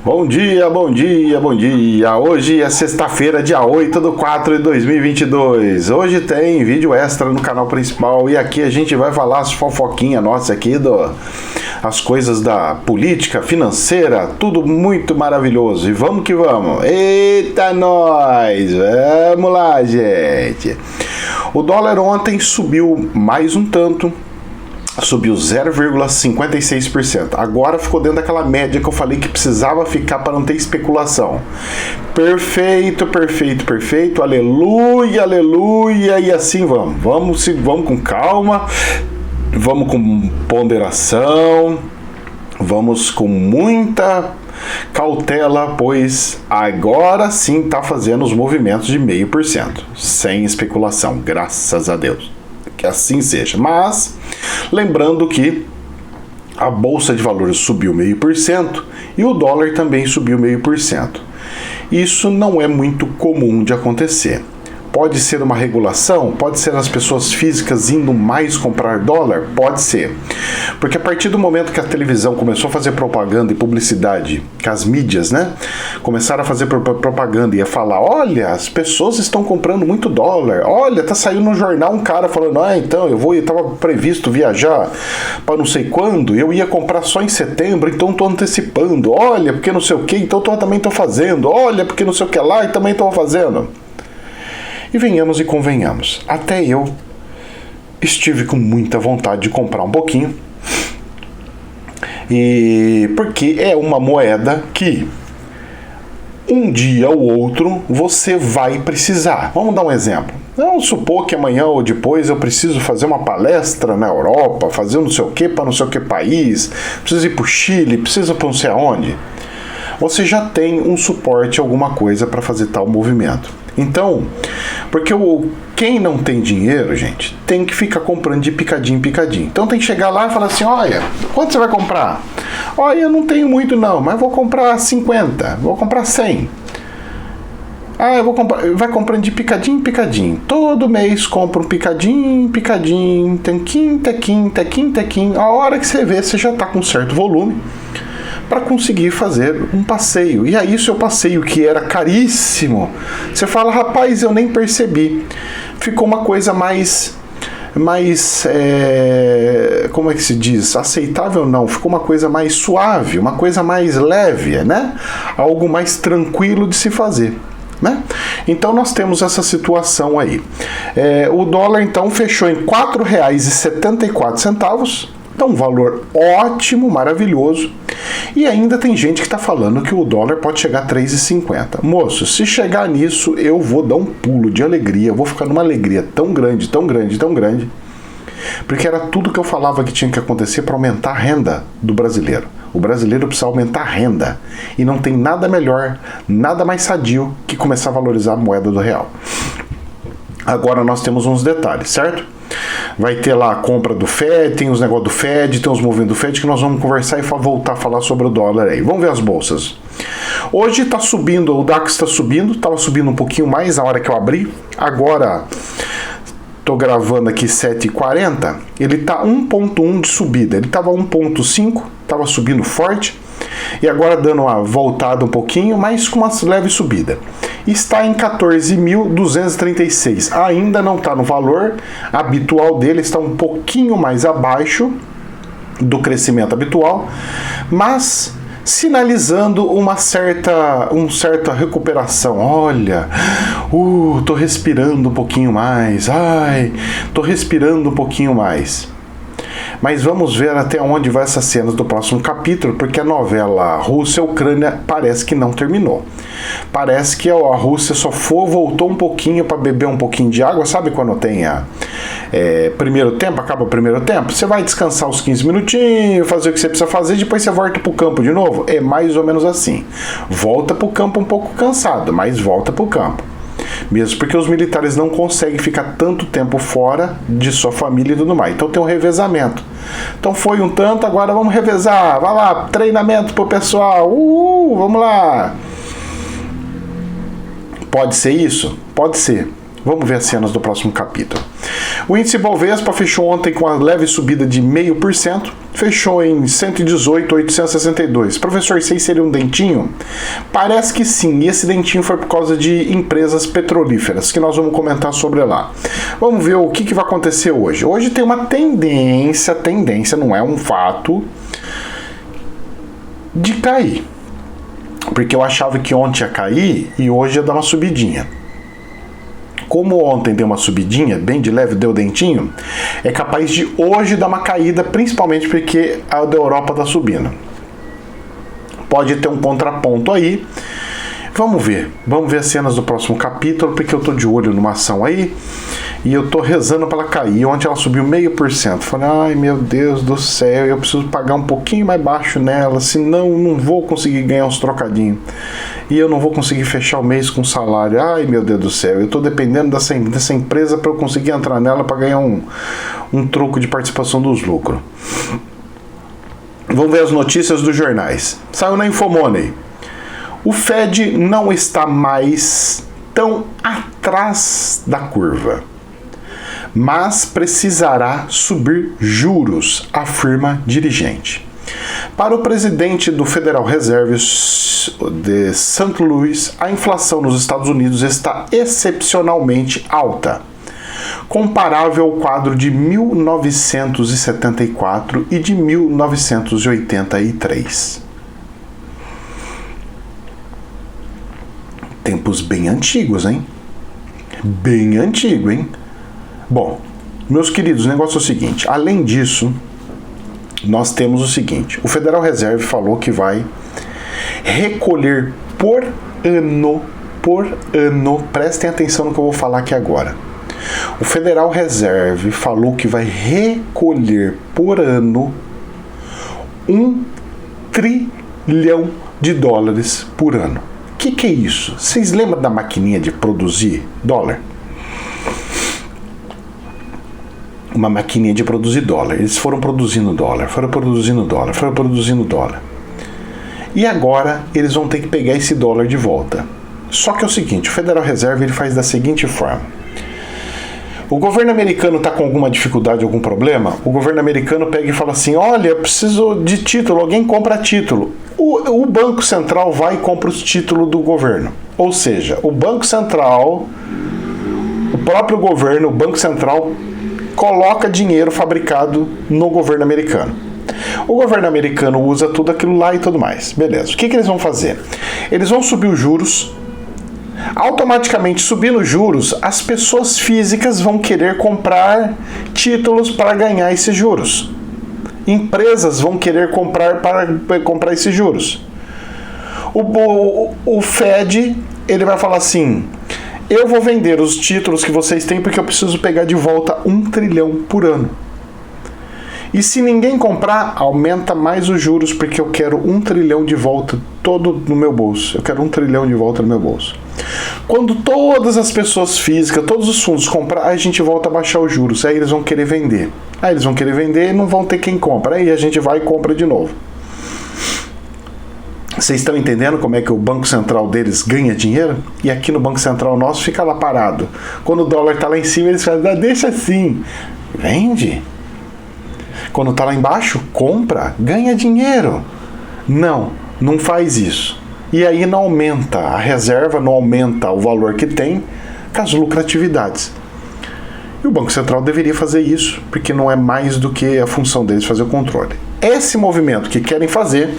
Bom dia, bom dia, bom dia. Hoje é sexta-feira, dia 8/4/2022. Hoje tem vídeo extra no canal principal e aqui a gente vai falar as fofoquinhas nossas aqui as coisas da política, financeira, tudo muito maravilhoso. E vamos que vamos. Eita nós! Vamos lá, gente. O dólar ontem subiu mais um tanto. Subiu 0,56%. Agora ficou dentro daquela média que eu falei que precisava ficar para não ter especulação. Perfeito, perfeito, perfeito. Aleluia, aleluia. E assim vamos. Vamos com calma. Vamos com ponderação. Vamos com muita cautela, pois agora sim está fazendo os movimentos de 0,5%. Sem especulação. Graças a Deus. Que assim seja. Mas lembrando que a Bolsa de Valores subiu 0,5% e o dólar também subiu 0,5%. Isso não é muito comum de acontecer. Pode ser uma regulação, pode ser as pessoas físicas indo mais comprar dólar, pode ser. Porque a partir do momento que a televisão começou a fazer propaganda e publicidade, que as mídias, né, começaram a fazer propaganda e a falar, olha, as pessoas estão comprando muito dólar, olha, tá saindo no jornal um cara falando, então, eu estava previsto viajar para não sei quando, eu ia comprar só em setembro, então estou antecipando, olha, porque não sei o que, então também estou fazendo, olha, porque não sei o que lá, e também estou fazendo. E venhamos e convenhamos, até eu estive com muita vontade de comprar um pouquinho, e porque é uma moeda que um dia ou outro você vai precisar. Vamos dar um exemplo. Vamos supor que amanhã ou depois eu preciso fazer uma palestra na Europa, fazer não sei o que para não sei o que país, preciso ir para o Chile, preciso para não sei aonde. Você já tem um suporte, alguma coisa para fazer tal movimento. Então, porque quem não tem dinheiro, gente, tem que ficar comprando de picadinho em picadinho. Então tem que chegar lá e falar assim, olha, quanto você vai comprar? Olha, eu não tenho muito não, mas vou comprar 50, vou comprar 100. Eu vou comprar, vai comprando de picadinho em picadinho. Todo mês compra um picadinho, picadinho, tequinho, tequinho, tequinho, tequinho. A hora que você vê, você já está com um certo volume para conseguir fazer um passeio. E aí, seu passeio, que era caríssimo, você fala, rapaz, eu nem percebi. Ficou uma coisa mais como é que se diz? Aceitável não, ficou uma coisa mais suave, uma coisa mais leve, né? Algo mais tranquilo de se fazer. Né? Então nós temos essa situação aí. O dólar então fechou em R$ 4,74. Então, um valor ótimo, maravilhoso. E ainda tem gente que está falando que o dólar pode chegar a 3,50. Moço, se chegar nisso, eu vou dar um pulo de alegria. Eu vou ficar numa alegria tão grande, tão grande, tão grande. Porque era tudo que eu falava que tinha que acontecer para aumentar a renda do brasileiro. O brasileiro precisa aumentar a renda. E não tem nada melhor, nada mais sadio que começar a valorizar a moeda do real. Agora nós temos uns detalhes, certo? Vai ter lá a compra do Fed, tem os negócios do Fed, tem os movimentos do Fed que nós vamos conversar e voltar a falar sobre o dólar aí. Vamos ver as bolsas. Hoje está subindo, o DAX está subindo, estava subindo um pouquinho mais na hora que eu abri. Agora, estou gravando aqui 7h40, ele está 1,1 de subida. Ele estava 1,5, estava subindo forte. E agora dando uma voltada um pouquinho, mas com uma leve subida. Está em 14.236. Ainda não está no valor habitual dele, está um pouquinho mais abaixo do crescimento habitual, mas sinalizando uma certa recuperação. Olha, tô respirando um pouquinho mais. Tô respirando um pouquinho mais. Mas vamos ver até onde vai essas cenas do próximo capítulo, porque a novela Rússia-Ucrânia parece que não terminou. Parece que a Rússia só voltou um pouquinho para beber um pouquinho de água. Sabe quando tem primeiro tempo, acaba o primeiro tempo? Você vai descansar uns 15 minutinhos, fazer o que você precisa fazer, depois você volta para o campo de novo? É mais ou menos assim. Volta para o campo um pouco cansado, mas volta para o campo. Mesmo porque os militares não conseguem ficar tanto tempo fora de sua família e tudo mais. Então tem um revezamento. Então foi um tanto, agora vamos revezar. Vai lá, treinamento pro pessoal. Vamos lá. Pode ser isso? Pode ser. Vamos ver as cenas do próximo capítulo. O índice Bovespa fechou ontem com uma leve subida de 0,5%, fechou em 118.862. Professor, isso aí seria um dentinho? Parece que sim, e esse dentinho foi por causa de empresas petrolíferas, que nós vamos comentar sobre lá. Vamos ver o que vai acontecer hoje. Hoje tem uma tendência, não é um fato, de cair. Porque eu achava que ontem ia cair e hoje ia dar uma subidinha. Como ontem deu uma subidinha, bem de leve, deu dentinho, é capaz de hoje dar uma caída, principalmente porque a da Europa está subindo. Pode ter um contraponto aí. Vamos ver as cenas do próximo capítulo, porque eu tô de olho numa ação aí e eu tô rezando para ela cair. Ontem ela subiu 0,5%. Falei, ai meu Deus do céu, eu preciso pagar um pouquinho mais baixo nela, senão não vou conseguir ganhar uns trocadinhos. E eu não vou conseguir fechar o mês com salário. Ai meu Deus do céu, eu tô dependendo dessa empresa para eu conseguir entrar nela para ganhar um troco de participação dos lucros. Vamos ver as notícias dos jornais. Saiu na Infomoney. O Fed não está mais tão atrás da curva, mas precisará subir juros, afirma dirigente. Para o presidente do Federal Reserve de St. Louis, a inflação nos Estados Unidos está excepcionalmente alta, comparável ao quadro de 1974 e de 1983. Tempos bem antigos, hein? Bem antigo, hein? Bom, meus queridos, o negócio é o seguinte. Além disso, nós temos o seguinte. O Federal Reserve falou que vai recolher por ano, prestem atenção no que eu vou falar aqui agora. O Federal Reserve falou que vai recolher por ano $1 trilhão por ano. O que é isso? Vocês lembram da maquininha de produzir dólar? Uma maquininha de produzir dólar. Eles foram produzindo dólar. E agora eles vão ter que pegar esse dólar de volta. Só que é o seguinte, o Federal Reserve ele faz da seguinte forma. O governo americano está com alguma dificuldade, algum problema, o governo americano pega e fala assim, olha, eu preciso de título, alguém compra título. O Banco Central vai e compra os títulos do governo. Ou seja, o Banco Central, o próprio governo, o Banco Central, coloca dinheiro fabricado no governo americano. O governo americano usa tudo aquilo lá e tudo mais. Beleza. O que eles vão fazer? Eles vão subir os juros. Automaticamente subindo os juros, as pessoas físicas vão querer comprar títulos para ganhar esses juros. Empresas vão querer comprar para comprar esses juros. O Fed ele vai falar assim, eu vou vender os títulos que vocês têm porque eu preciso pegar de volta $1 trilhão por ano. E se ninguém comprar, aumenta mais os juros porque eu quero $1 trilhão de volta todo no meu bolso. Eu quero $1 trilhão de volta no meu bolso. Quando todas as pessoas físicas, todos os fundos comprar, aí a gente volta a baixar os juros. Aí eles vão querer vender. Aí eles vão querer vender e não vão ter quem compra. Aí a gente vai e compra de novo. Vocês estão entendendo como é que o Banco Central deles ganha dinheiro? E aqui no Banco Central nosso fica lá parado. Quando o dólar está lá em cima, eles falam, deixa assim. Vende. Quando está lá embaixo, compra, ganha dinheiro. Não faz isso. E aí não aumenta a reserva, não aumenta o valor que tem com as lucratividades. E o Banco Central deveria fazer isso, porque não é mais do que a função deles fazer o controle. Esse movimento que querem fazer,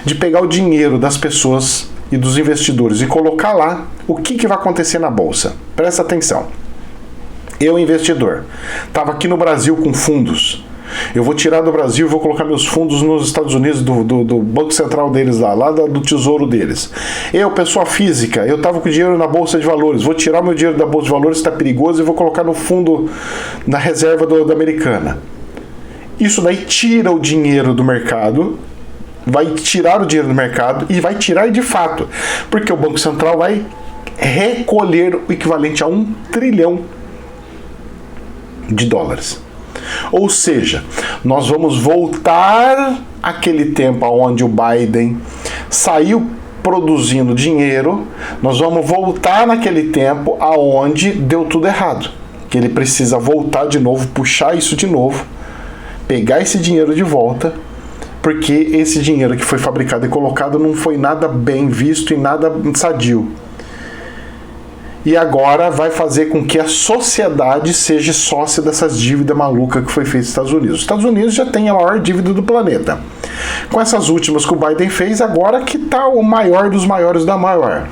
de pegar o dinheiro das pessoas e dos investidores e colocar lá, o que vai acontecer na Bolsa? Presta atenção. Eu, investidor, estava aqui no Brasil com fundos. Eu vou tirar do Brasil e vou colocar meus fundos nos Estados Unidos, do Banco Central deles lá do Tesouro deles. Eu, pessoa física, eu estava com dinheiro na Bolsa de Valores, vou tirar meu dinheiro da Bolsa de Valores, está perigoso, e vou colocar no fundo, na reserva da Americana. Isso daí tira o dinheiro do mercado, vai tirar o dinheiro do mercado e vai tirar de fato, porque o Banco Central vai recolher o equivalente a $1 trilhão. Ou seja, nós vamos voltar àquele tempo onde o Biden saiu produzindo dinheiro, nós vamos voltar naquele tempo aonde deu tudo errado. Que ele precisa voltar de novo, puxar isso de novo, pegar esse dinheiro de volta, porque esse dinheiro que foi fabricado e colocado não foi nada bem visto e nada sadio. E agora vai fazer com que a sociedade seja sócia dessas dívidas malucas que foi feita nos Estados Unidos. Os Estados Unidos já tem a maior dívida do planeta. Com essas últimas que o Biden fez, agora que está o maior dos maiores da maior.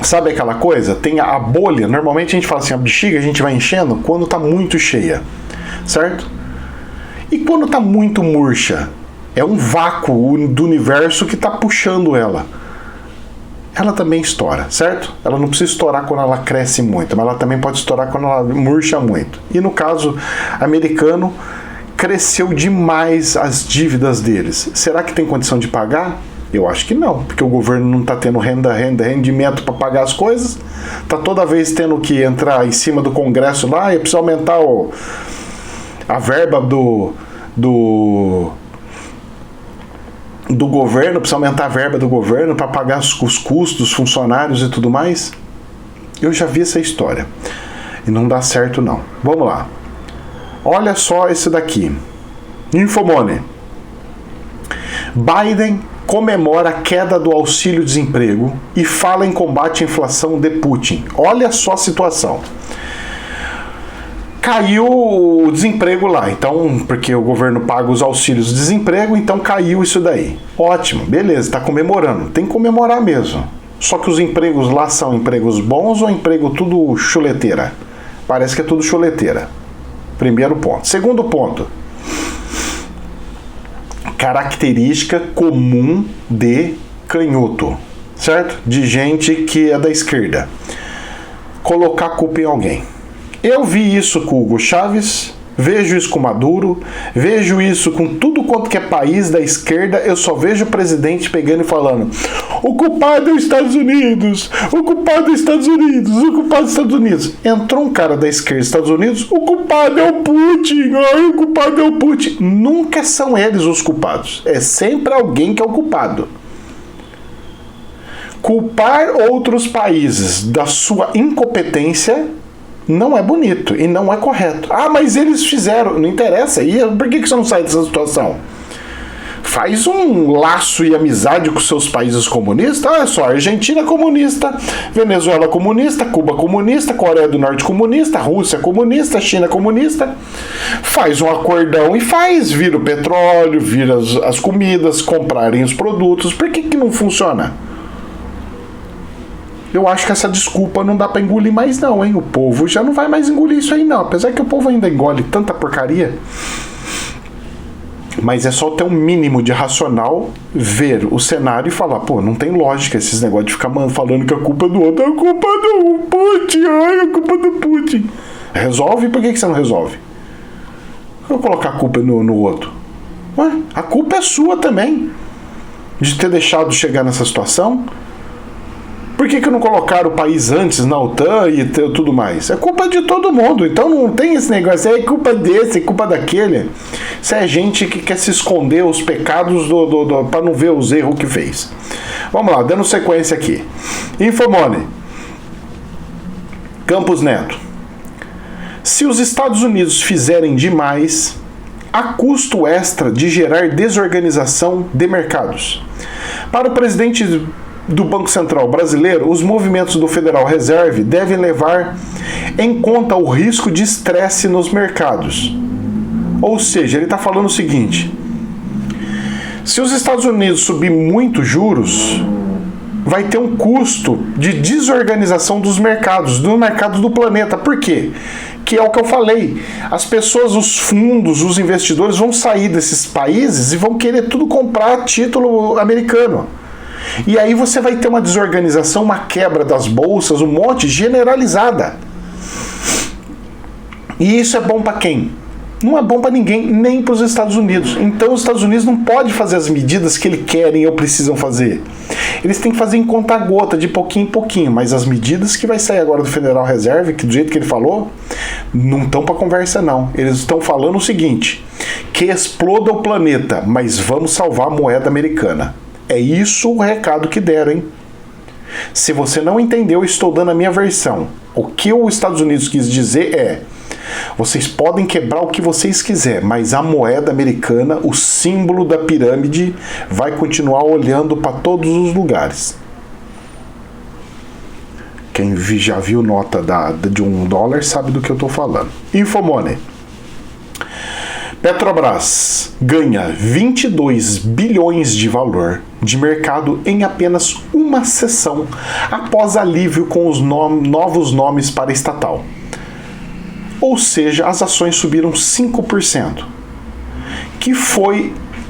Sabe aquela coisa? Tem a bolha. Normalmente a gente fala assim, a bexiga a gente vai enchendo quando está muito cheia. Certo? E quando está muito murcha? É um vácuo do universo que está puxando ela. Ela também estoura, certo? Ela não precisa estourar quando ela cresce muito, mas ela também pode estourar quando ela murcha muito. E no caso americano, cresceu demais as dívidas deles. Será que tem condição de pagar? Eu acho que não, porque o governo não está tendo rendimento para pagar as coisas, está toda vez tendo que entrar em cima do Congresso lá e precisa aumentar a verba do governo, precisa aumentar a verba do governo para pagar os custos dos funcionários e tudo mais. Eu já vi essa história e não dá certo não. Vamos lá. Olha só esse daqui. Infomoney. Biden comemora a queda do auxílio-desemprego e fala em combate à inflação de Putin. Olha só a situação. Caiu o desemprego lá, então, porque o governo paga os auxílios de desemprego, então caiu isso daí. Ótimo, beleza, está comemorando. Tem que comemorar mesmo. Só que os empregos lá são empregos bons ou emprego tudo chuleteira? Parece que é tudo chuleteira. Primeiro ponto. Segundo ponto. Característica comum de canhoto, certo? De gente que é da esquerda. Colocar a culpa em alguém. Eu vi isso com o Hugo Chávez, vejo isso com o Maduro, vejo isso com tudo quanto que é país da esquerda. Eu só vejo o presidente pegando e falando: o culpado é os Estados Unidos, o culpado é os Estados Unidos, o culpado é os Estados Unidos. Entrou um cara da esquerda dos Estados Unidos, o culpado é o Putin, ai, o culpado é o Putin. Nunca são eles os culpados, é sempre alguém que é o culpado. Culpar outros países da sua incompetência não é bonito e não é correto. Ah, mas eles fizeram. Não interessa. E por que você não sai dessa situação? Faz um laço e amizade com seus países comunistas. Olha só, Argentina comunista, Venezuela comunista, Cuba comunista, Coreia do Norte comunista, Rússia comunista, China comunista. Faz um acordão e vira o petróleo, vira as comidas, comprarem os produtos. Por que não funciona? Eu acho que essa desculpa não dá pra engolir mais não, hein? O povo já não vai mais engolir isso aí não. Apesar que o povo ainda engole tanta porcaria. Mas é só ter um mínimo de racional, ver o cenário e falar: pô, não tem lógica esses negócios de ficar falando que a culpa é do outro. A culpa é do Putin, ai, a culpa é do Putin. Resolve? Por que você não resolve? Eu colocar a culpa no outro. Ué, a culpa é sua também. De ter deixado chegar nessa situação. Por que não colocaram o país antes na OTAN e tudo mais? É culpa de todo mundo. Então não tem esse negócio. É culpa desse, é culpa daquele. Isso é gente que quer se esconder os pecados para não ver os erros que fez. Vamos lá, dando sequência aqui. Infomoney. Campos Neto. Se os Estados Unidos fizerem demais, há custo extra de gerar desorganização de mercados. Para o presidente do Banco Central brasileiro, os movimentos do Federal Reserve devem levar em conta o risco de estresse nos mercados. Ou seja, ele está falando o seguinte: se os Estados Unidos subir muito juros, vai ter um custo de desorganização dos mercados, do mercado do planeta. Por quê? Que é o que eu falei. As pessoas, os fundos, os investidores vão sair desses países e vão querer tudo comprar título americano. E aí você vai ter uma desorganização, uma quebra das bolsas, um monte generalizada. E isso é bom para quem? Não é bom para ninguém, nem para os Estados Unidos. Então os Estados Unidos não podem fazer as medidas que eles querem ou precisam fazer. Eles têm que fazer em conta-gota, de pouquinho em pouquinho. Mas as medidas que vai sair agora do Federal Reserve, que do jeito que ele falou, não estão para conversa não. Eles estão falando o seguinte: que exploda o planeta, mas vamos salvar a moeda americana. É isso o recado que deram, hein? Se você não entendeu, estou dando a minha versão. O que os Estados Unidos quis dizer é: vocês podem quebrar o que vocês quiserem, mas a moeda americana, o símbolo da pirâmide, vai continuar olhando para todos os lugares. Quem já viu nota de $1 sabe do que eu estou falando. Infomoney. Petrobras ganha 22 bilhões de valor de mercado em apenas uma sessão, após alívio com os novos nomes para estatal. Ou seja, as ações subiram 5%.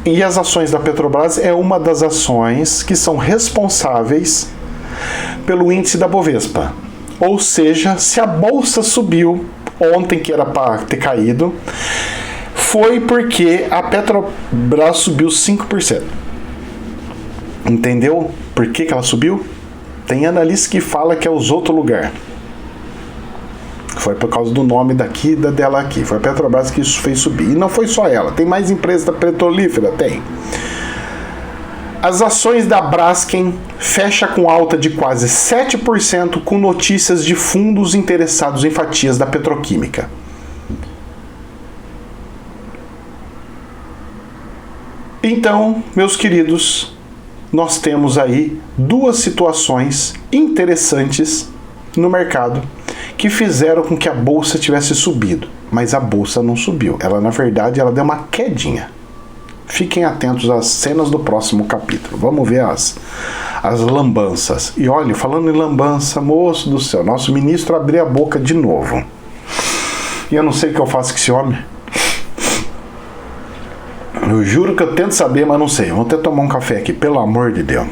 E as ações da Petrobras é uma das ações que são responsáveis pelo índice da Bovespa. Ou seja, se a bolsa subiu ontem, que era para ter caído, foi porque a Petrobras subiu 5%. Entendeu por que ela subiu? Tem analista que fala que é os outro lugar. Foi por causa do nome daqui e dela aqui. Foi a Petrobras que isso fez subir. E não foi só ela. Tem mais empresas da petrolífera? Tem. As ações da Braskem fecha com alta de quase 7% com notícias de fundos interessados em fatias da petroquímica. Então, meus queridos, nós temos aí duas situações interessantes no mercado que fizeram com que a bolsa tivesse subido, mas a bolsa não subiu. Ela, na verdade, ela deu uma quedinha. Fiquem atentos às cenas do próximo capítulo. Vamos ver as lambanças. E olha, falando em lambança, moço do céu, nosso ministro abriu a boca de novo. E eu não sei o que eu faço com esse homem. Eu juro que eu tento saber, mas não sei. Vou até tomar um café aqui, pelo amor de Deus.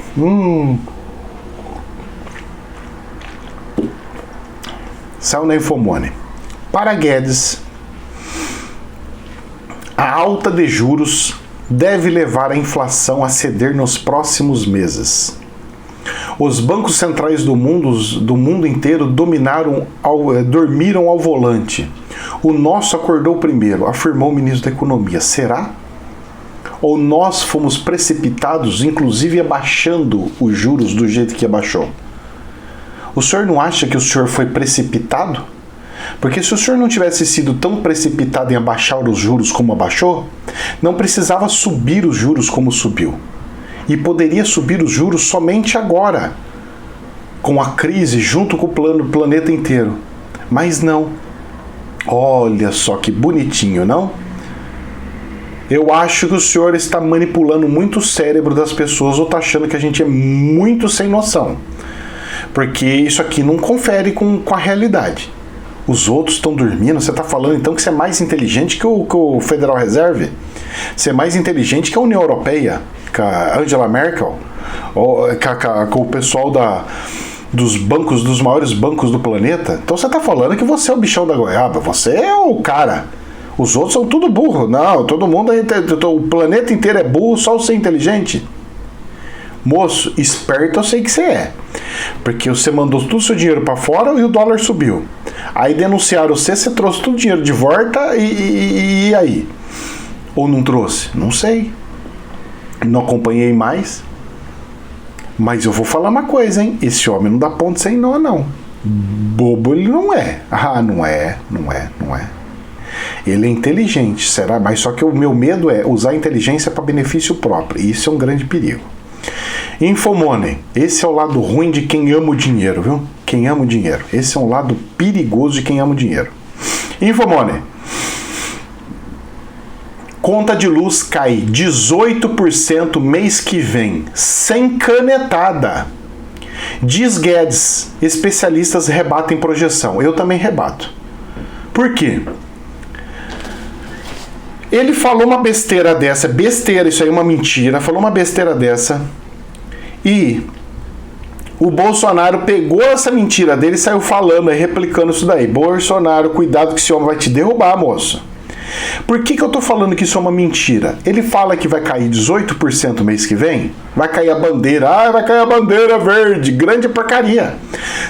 Saiu na Infomoney. Para Guedes, a alta de juros deve levar a inflação a ceder nos próximos meses. Os bancos centrais do mundo inteiro dormiram ao volante. O nosso acordou primeiro, afirmou o ministro da Economia. Será? Ou nós fomos precipitados, inclusive abaixando os juros do jeito que abaixou? O senhor não acha que o senhor foi precipitado? Porque se o senhor não tivesse sido tão precipitado em abaixar os juros como abaixou, não precisava subir os juros como subiu. E poderia subir os juros somente agora, com a crise junto com o planeta inteiro. Mas não. Olha só que bonitinho, não? Eu acho que o senhor está manipulando muito o cérebro das pessoas ou está achando que a gente é muito sem noção. Porque isso aqui não confere com a realidade. Os outros estão dormindo. Você está falando então que você é mais inteligente que o Federal Reserve? Você é mais inteligente que a União Europeia, com a Angela Merkel, ou com o pessoal dos bancos, dos maiores bancos do planeta? Então você está falando que você é o bichão da goiaba, você é o cara. Os outros são tudo burro. Não, todo mundo, o planeta inteiro é burro, só você é inteligente. Moço, esperto eu sei que você é. Porque você mandou todo o seu dinheiro para fora e o dólar subiu. Aí denunciaram você trouxe todo o dinheiro de volta e aí? Ou não trouxe? Não sei. Não acompanhei mais. Mas eu vou falar uma coisa, hein? Esse homem não dá ponto sem nó, não. Bobo ele não é. Ah, não é. Ele é inteligente, será? Mas só que o meu medo é usar a inteligência para benefício próprio. E isso é um grande perigo. Infomoney. Esse é o lado ruim de quem ama o dinheiro, viu? Quem ama o dinheiro. Esse é um lado perigoso de quem ama o dinheiro. Infomoney. Conta de luz cai 18% mês que vem, sem canetada. Diz Guedes, especialistas rebatem projeção. Eu também rebato. Por quê? Ele falou uma besteira dessa, besteira, isso aí é uma mentira, falou uma besteira dessa, e o Bolsonaro pegou essa mentira dele e saiu falando, replicando isso daí. Bolsonaro, cuidado que esse homem vai te derrubar, moço. Por que eu tô falando que isso é uma mentira? Ele fala que vai cair 18% mês que vem, vai cair a bandeira, vai cair a bandeira verde, grande porcaria.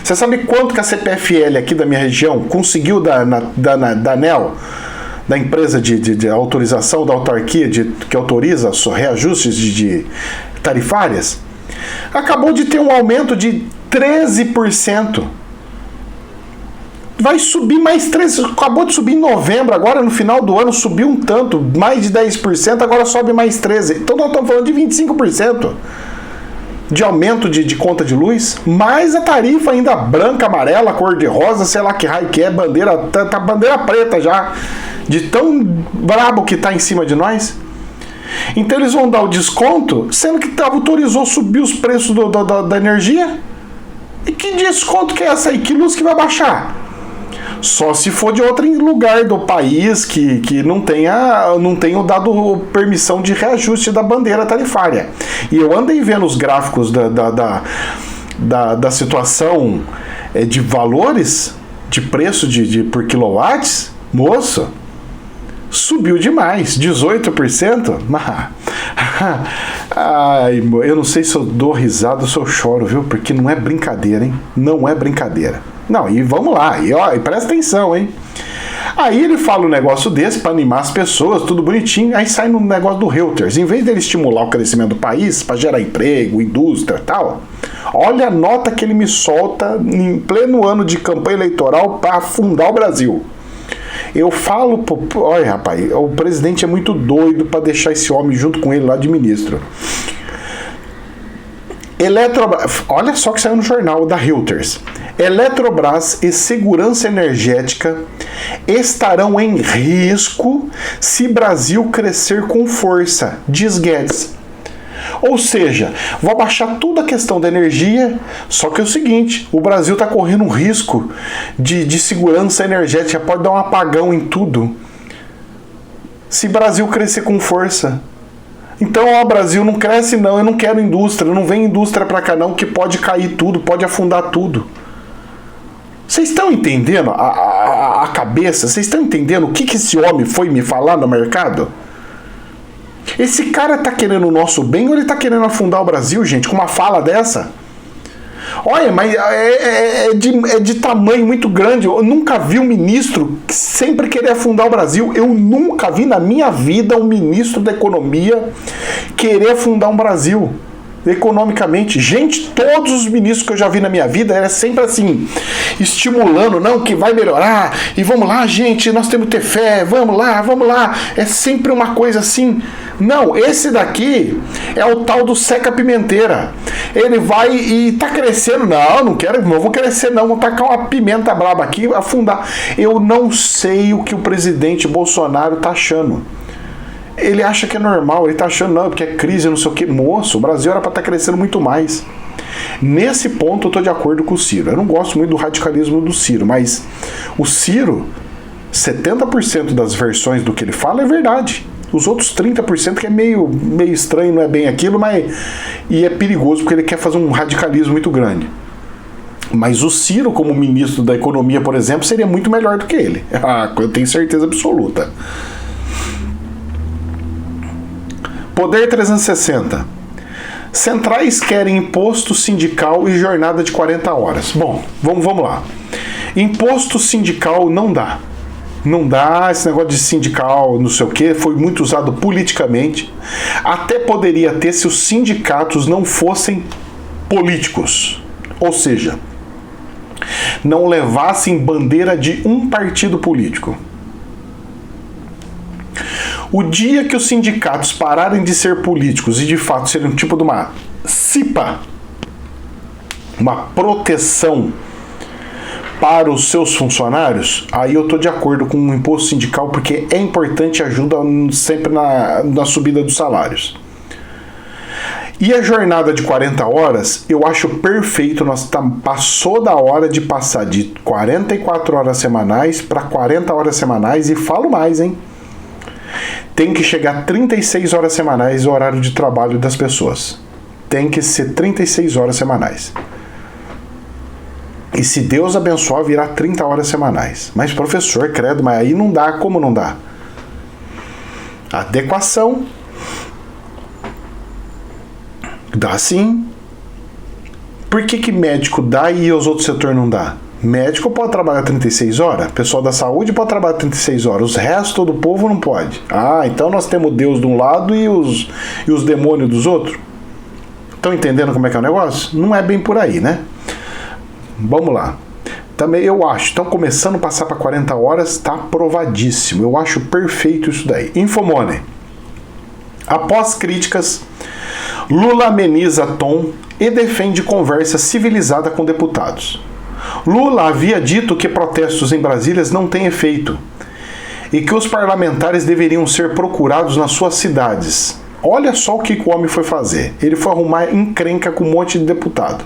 Você sabe quanto que a CPFL aqui da minha região conseguiu da ANEEL, da empresa de autorização da autarquia que autoriza reajustes de tarifárias, acabou de ter um aumento de 13%. Vai subir mais 13%. Acabou de subir em novembro, agora no final do ano subiu um tanto, mais de 10%, agora sobe mais 13%. Então nós estamos falando de 25% de aumento de conta de luz, mais a tarifa ainda branca, amarela, cor de rosa, sei lá que raio que é, bandeira, tá bandeira preta já, de tão brabo que tá em cima de nós. Então eles vão dar o desconto, sendo que autorizou subir os preços da energia. E que desconto que é essa aí? Que luz que vai baixar? Só se for de outro lugar do país que não tenha dado permissão de reajuste da bandeira tarifária. E eu andei vendo os gráficos da situação de valores, de preço por quilowatts, moço, subiu demais, 18%. Ai, eu não sei se eu dou risada ou se eu choro, viu? Porque não é brincadeira, hein? Não é brincadeira. Não, e vamos lá, e presta atenção, hein? Aí ele fala um negócio desse para animar as pessoas, tudo bonitinho, aí sai no negócio do Reuters. Em vez dele estimular o crescimento do país, para gerar emprego, indústria e tal, olha a nota que ele me solta em pleno ano de campanha eleitoral para afundar o Brasil. Eu falo, olha rapaz, o presidente é muito doido para deixar esse homem junto com ele lá de ministro. Olha só que saiu no jornal da Reuters. Eletrobras e segurança energética estarão em risco se Brasil crescer com força, diz Guedes. Ou seja, vou abaixar toda a questão da energia, só que é o seguinte, o Brasil está correndo um risco de segurança energética, pode dar um apagão em tudo se Brasil crescer com força. Então, Brasil não cresce não, eu não quero indústria, não vem indústria para cá não, que pode cair tudo, pode afundar tudo. Vocês estão entendendo a cabeça? Vocês estão entendendo o que esse homem foi me falar no mercado? Esse cara tá querendo o nosso bem ou ele tá querendo afundar o Brasil, gente, com uma fala dessa? Olha, mas é de tamanho muito grande. Eu nunca vi um ministro sempre querer afundar o Brasil. Eu nunca vi na minha vida um ministro da economia querer afundar um Brasil economicamente. Gente, todos os ministros que eu já vi na minha vida era sempre assim, estimulando, não, que vai melhorar, e vamos lá, gente, nós temos que ter fé, vamos lá. É sempre uma coisa assim. Não, esse daqui é o tal do Seca Pimenteira. Ele vai e tá crescendo. Não vou crescer não, vou tacar uma pimenta braba aqui, afundar. Eu não sei o que o presidente Bolsonaro tá achando. Ele acha que é normal, ele tá achando, não, porque é crise, não sei o que. Moço, o Brasil era para estar crescendo muito mais. Nesse ponto eu tô de acordo com o Ciro. Eu não gosto muito do radicalismo do Ciro, mas o Ciro, 70% das versões do que ele fala é verdade. Os outros 30% que é meio estranho, não é bem aquilo, e é perigoso porque ele quer fazer um radicalismo muito grande. Mas o Ciro, como ministro da Economia, por exemplo, seria muito melhor do que ele. Eu tenho certeza absoluta. Poder 360. Centrais querem imposto sindical e jornada de 40 horas. Bom, vamos lá. Imposto sindical não dá. Não dá, esse negócio de sindical, não sei o que, foi muito usado politicamente. Até poderia ter se os sindicatos não fossem políticos. Ou seja, não levassem bandeira de um partido político. O dia que os sindicatos pararem de ser políticos e de fato serem um tipo de uma CIPA, uma proteção para os seus funcionários, aí eu estou de acordo com o imposto sindical, porque é importante, ajuda sempre na subida dos salários. E a jornada de 40 horas, eu acho perfeito, passou da hora de passar de 44 horas semanais para 40 horas semanais, e falo mais, hein? Tem que chegar a 36 horas semanais o horário de trabalho das pessoas. Tem que ser 36 horas semanais. E se Deus abençoar, virá 30 horas semanais. Mas professor, credo, mas aí não dá. Como não dá? Adequação. Dá sim. Por que médico dá e os outros setores não dá? Médico pode trabalhar 36 horas, pessoal da saúde pode trabalhar 36 horas, os restos do povo não pode. Então nós temos Deus de um lado e os demônios dos outros. Estão entendendo como é que é o negócio? Não é bem por aí, né? Vamos lá. Também eu acho, estão começando a passar para 40 horas, está aprovadíssimo. Eu acho perfeito isso daí. Infomoney. Após críticas, Lula ameniza tom e defende conversa civilizada com deputados. Lula havia dito que protestos em Brasília não têm efeito e que os parlamentares deveriam ser procurados nas suas cidades. Olha só o que o homem foi fazer. Ele foi arrumar encrenca com um monte de deputado.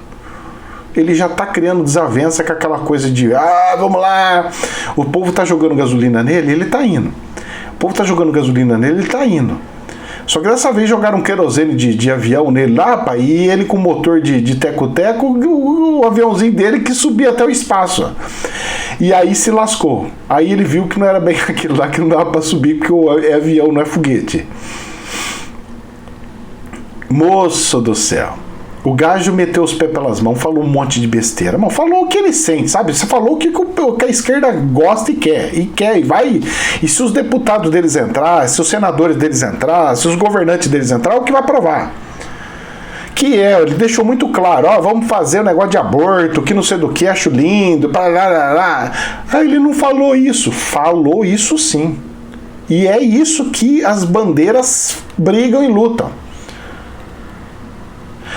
Ele já tá criando desavença com aquela coisa de vamos lá, o povo tá jogando gasolina nele, ele tá indo. O povo tá jogando gasolina nele, ele tá indo. Só que dessa vez jogaram um querosene de avião nele lá, pai, e ele com motor de teco-teco, o aviãozinho dele que subia até o espaço. E aí se lascou. Aí ele viu que não era bem aquilo lá, que não dava pra subir, porque é avião, não é foguete. Moço do céu. O gajo meteu os pés pelas mãos, falou um monte de besteira. Mas falou o que ele sente, sabe? Você falou o que a esquerda gosta e quer. E vai. E se os deputados deles entrar, se os senadores deles entrar, se os governantes deles entrar, o que vai aprovar? Ele deixou muito claro, vamos fazer um negócio de aborto, que não sei do que, acho lindo, Aí ele não falou isso. Falou isso sim. E é isso que as bandeiras brigam e lutam.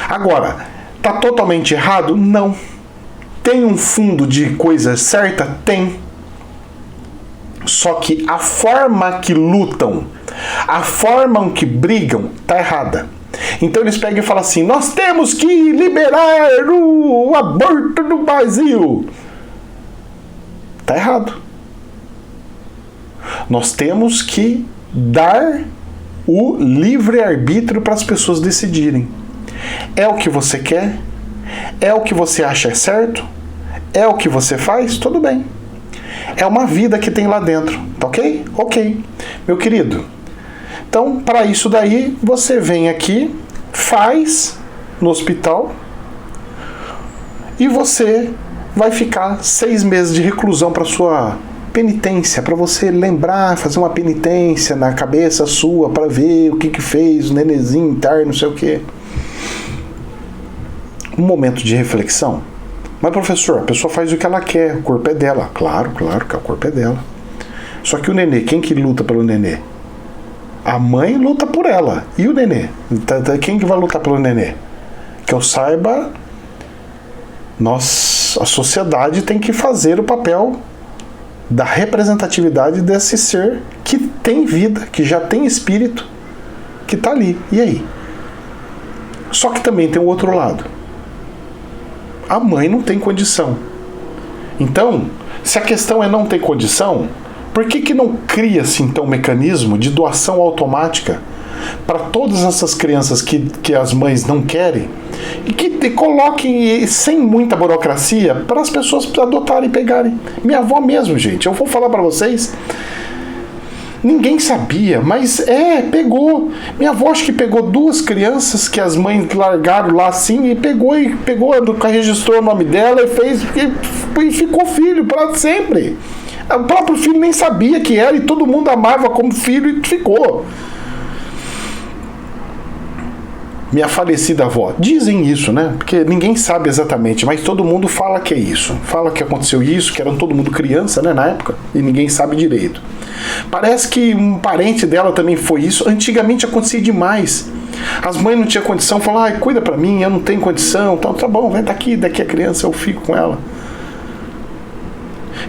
Agora, tá totalmente errado? Não. Tem um fundo de coisa certa? Tem. Só que a forma que lutam, a forma que brigam, tá errada. Então eles pegam e falam assim, nós temos que liberar o aborto no Brasil. Tá errado. Nós temos que dar o livre-arbítrio para as pessoas decidirem. É o que você quer? É o que você acha certo? É o que você faz? Tudo bem. É uma vida que tem lá dentro, tá ok? Ok. Meu querido, então, para isso daí, você vem aqui, faz no hospital e você vai ficar 6 meses de reclusão para sua penitência, para você lembrar, fazer uma penitência na cabeça sua para ver o que fez, o nenenzinho interno, não sei o que. Um momento de reflexão. Mas, professor, a pessoa faz o que ela quer, o corpo é dela. Claro que o corpo é dela. Só que o nenê, quem que luta pelo nenê? A mãe luta por ela. E o nenê? Quem que vai lutar pelo nenê? Que eu saiba, a sociedade tem que fazer o papel da representatividade desse ser que tem vida, que já tem espírito, que está ali. E aí? Só que também tem o outro lado. A mãe não tem condição. Então, se a questão é não ter condição, por que não cria-se então um mecanismo de doação automática para todas essas crianças que as mães não querem e que coloquem sem muita burocracia para as pessoas adotarem e pegarem? Minha avó mesmo, gente, eu vou falar para vocês, ninguém sabia, mas pegou. Minha avó acho que pegou 2 crianças que as mães largaram lá assim e pegou, registrou o nome dela e fez e ficou filho para sempre. O próprio filho nem sabia que era e todo mundo amava como filho e ficou. Minha falecida avó. Dizem isso, né? Porque ninguém sabe exatamente, mas todo mundo fala que é isso. Fala que aconteceu isso, que era todo mundo criança, né, na época, e ninguém sabe direito. Parece que um parente dela também foi isso. Antigamente acontecia demais. As mães não tinham condição, falavam, cuida pra mim, eu não tenho condição. Então, tá bom, vem daqui a criança, eu fico com ela.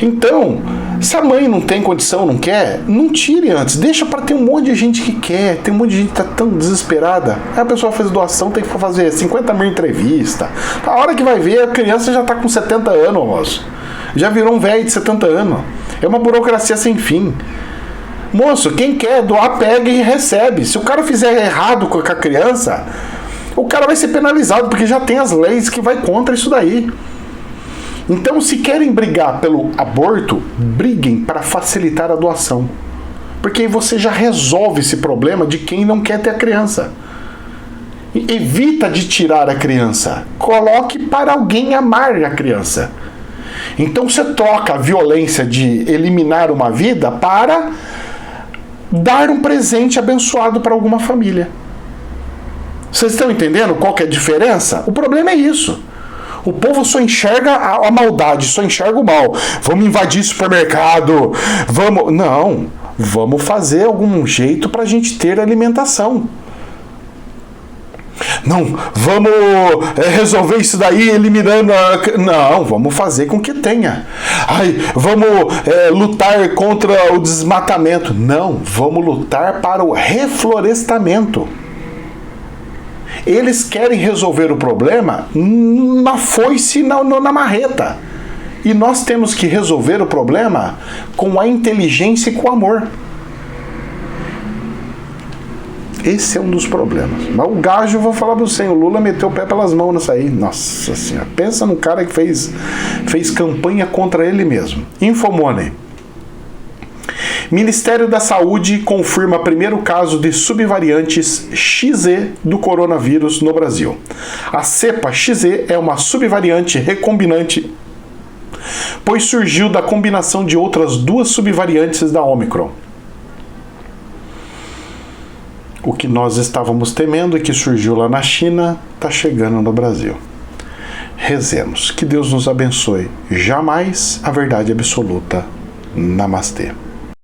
Então, se a mãe não tem condição, não quer, não tire antes. Deixa para ter um monte de gente que quer. Tem um monte de gente que tá tão desesperada. Aí a pessoa faz doação, tem que fazer 50 mil entrevistas. A hora que vai ver, a criança já tá com 70 anos, moço. Já virou um velho de 70 anos. É uma burocracia sem fim. Moço, quem quer doar, pega e recebe. Se o cara fizer errado com a criança, o cara vai ser penalizado, porque já tem as leis que vai contra isso daí. Então, se querem brigar pelo aborto, briguem para facilitar a doação. Porque aí você já resolve esse problema de quem não quer ter a criança. Evita de tirar a criança. Coloque para alguém amar a criança. Então você troca a violência de eliminar uma vida para dar um presente abençoado para alguma família. Vocês estão entendendo qual que é a diferença? O problema é isso. O povo só enxerga a maldade, só enxerga o mal. Vamos invadir supermercado, vamos... Não, vamos fazer algum jeito para a gente ter alimentação. Não, vamos resolver isso daí eliminando a... Não, vamos fazer com que tenha. Ai, vamos lutar contra o desmatamento. Não, vamos lutar para o reflorestamento. Eles querem resolver o problema na foice e na marreta. E nós temos que resolver o problema com a inteligência e com o amor. Esse é um dos problemas. Mas o gajo, eu vou falar para você, o Lula meteu o pé pelas mãos nessa aí. Nossa Senhora, pensa num cara que fez campanha contra ele mesmo. Infomoney. Ministério da Saúde confirma primeiro caso de subvariantes XE do coronavírus no Brasil. A cepa XE é uma subvariante recombinante, pois surgiu da combinação de outras duas subvariantes da Omicron. O que nós estávamos temendo e que surgiu lá na China está chegando no Brasil. Rezemos. Que Deus nos abençoe. Jamais a verdade absoluta. Namastê.